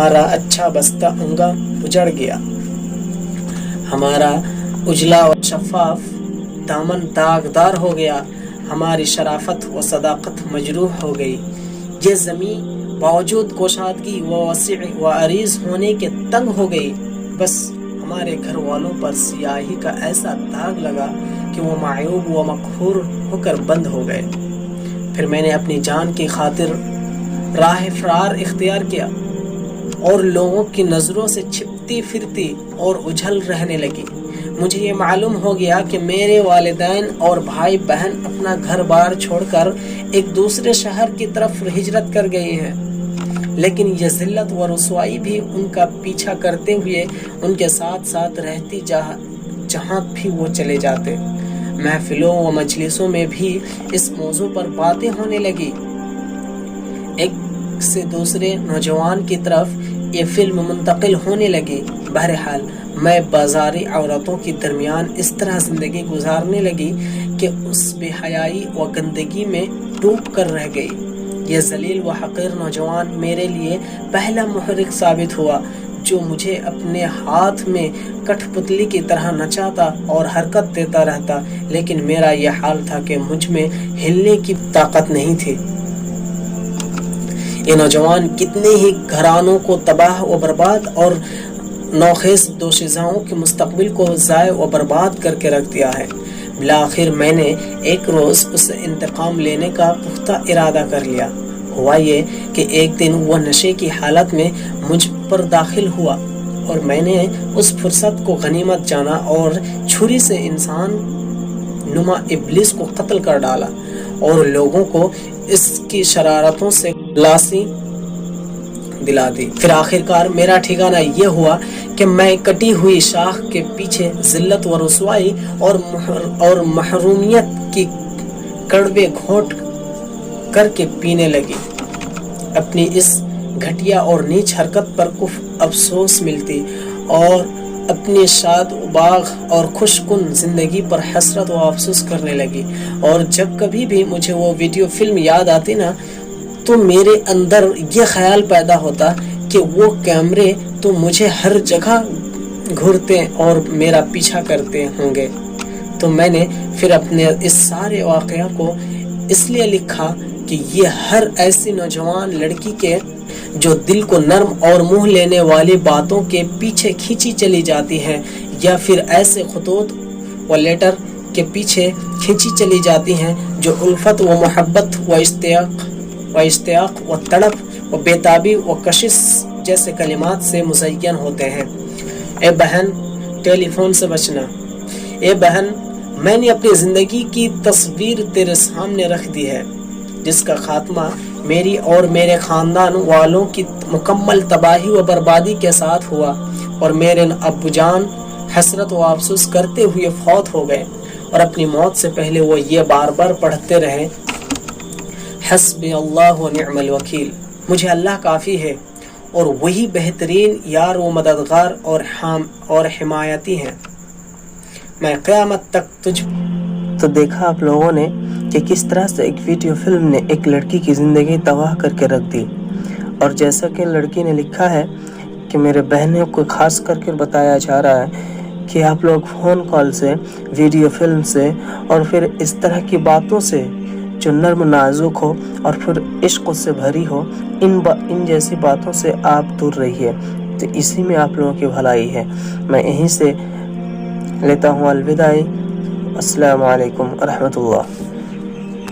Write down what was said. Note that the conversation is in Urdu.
ہمارا اچھا بستہ انگا اجڑ گیا، ہمارا اجلا اور شفاف دامن داغدار ہو گیا، ہماری شرافت و صداقت مجروح ہو گئی۔ یہ زمین باوجود کوشادگی و وسیع و عریض ہونے کے تنگ ہو گئی۔ بس ہمارے گھر والوں پر سیاہی کا ایسا داغ لگا کہ وہ معیوب و مقہور ہو کر بند ہو گئے۔ پھر میں نے اپنی جان کی خاطر راہ فرار اختیار کیا اور لوگوں کی نظروں سے چھپتی پھرتی اور اجھل رہنے لگی۔ مجھے یہ معلوم ہو گیا کہ میرے والدین اور بھائی بہن اپنا گھر بار چھوڑ کر ایک دوسرے شہر کی طرف ہجرت کر گئے ہیں، لیکن یہ ذلت و رسوائی بھی ان کا پیچھا کرتے ہوئے ان کے ساتھ ساتھ رہتی جہاں بھی وہ چلے جاتے۔ محفلوں و مجلسوں میں بھی اس موضوع پر باتیں ہونے لگی۔ ایک سے دوسرے نوجوان کی طرف یہ فلم منتقل ہونے لگی۔ بہرحال میں بازاری عورتوں کے درمیان اس طرح زندگی گزارنے لگی کہ اس بے حیائی و گندگی میں ڈوب کر رہ گئی۔ یہ ذلیل و حقیر نوجوان میرے لیے پہلا محرک ثابت ہوا جو مجھے اپنے ہاتھ میں کٹھ پتلی کی طرح نچاتا اور حرکت دیتا رہتا، لیکن میرا یہ حال تھا کہ مجھ میں ہلنے کی طاقت نہیں تھی۔ یہ نوجوان کتنے ہی گھرانوں کو تباہ و برباد اور نوخیز دوشیزاؤں کے مستقبل کو ضائع و برباد کر کے رکھ دیا ہے۔ بالآخر میں نے ایک روز اس سے انتقام لینے کا پختہ ارادہ کر لیا۔ ہوا یہ کہ ایک دن وہ نشے کی حالت میں مجھ پر داخل ہوا اور میں نے اس فرصت کو غنیمت جانا اور چھری سے انسان نما ابلیس کو قتل کر ڈالا اور لوگوں کو اس کی شرارتوں سے خلاصی دلا دی۔ پھر آخرکار میرا ٹھکانہ یہ ہوا کہ میں کٹی ہوئی شاخ کے پیچھے ذلت و رسوائی اور محرومیت کی کڑوے گھونٹ کر کے پینے لگی۔ اپنی اس گھٹیا اور نیچ حرکت پر افسوس ملتی اور اپنی شاد و باغ اور خوش کن زندگی پر حسرت و افسوس کرنے لگی۔ اور جب کبھی بھی مجھے وہ ویڈیو فلم یاد آتی نا تو میرے اندر یہ خیال پیدا ہوتا کہ وہ کیمرے تو مجھے ہر جگہ گھورتے اور میرا پیچھا کرتے ہوں گے۔ تو میں نے پھر اپنے اس سارے واقعہ کو اس لیے لکھا کہ یہ ہر ایسی نوجوان لڑکی کے جو دل کو نرم اور منہ لینے والی باتوں کے پیچھے کھینچی چلی جاتی ہیں، یا پھر ایسے خطوط و لیٹر کے پیچھے کھینچی چلی جاتی ہیں جو الفت و محبت و اشتیاق و تڑپ و بیتابی و کشش جیسے کلمات سے مزین ہوتے ہیں۔ اے بہن، ٹیلی فون سے بچنا۔ اے بہن، میں نے اپنی زندگی کی تصویر تیرے سامنے رکھ دی ہے، جس کا خاتمہ میری اور میرے خاندان والوں کی مکمل تباہی و بربادی کے ساتھ ہوا، اور میرے ابو جان حسرت و افسوس کرتے ہوئے فوت ہو گئے، اور اپنی موت سے پہلے وہ یہ بار بار پڑھتے رہے، حسبی اللہ و نعم الوکیل، مجھے اللہ کافی ہے اور وہی بہترین یار و مددگار اور حمایتی ہیں، میں قیامت تک تجھ۔ تو دیکھا آپ لوگوں نے کہ کس طرح سے ایک ویڈیو فلم نے ایک لڑکی کی زندگی تباہ کر کے رکھ دی۔ اور جیسا کہ لڑکی نے لکھا ہے کہ میرے بہنوں کو خاص کر کے بتایا جا رہا ہے کہ آپ لوگ فون کال سے، ویڈیو فلم سے اور پھر اس طرح کی باتوں سے جو نرم نازک ہو اور پھر عشق سے بھری ہو، ان جیسی باتوں سے آپ دور رہیے، تو اسی میں آپ لوگوں کی بھلائی ہے۔ میں یہیں سے لیتا ہوں الوداع۔ السلام علیکم ورحمۃ اللہ۔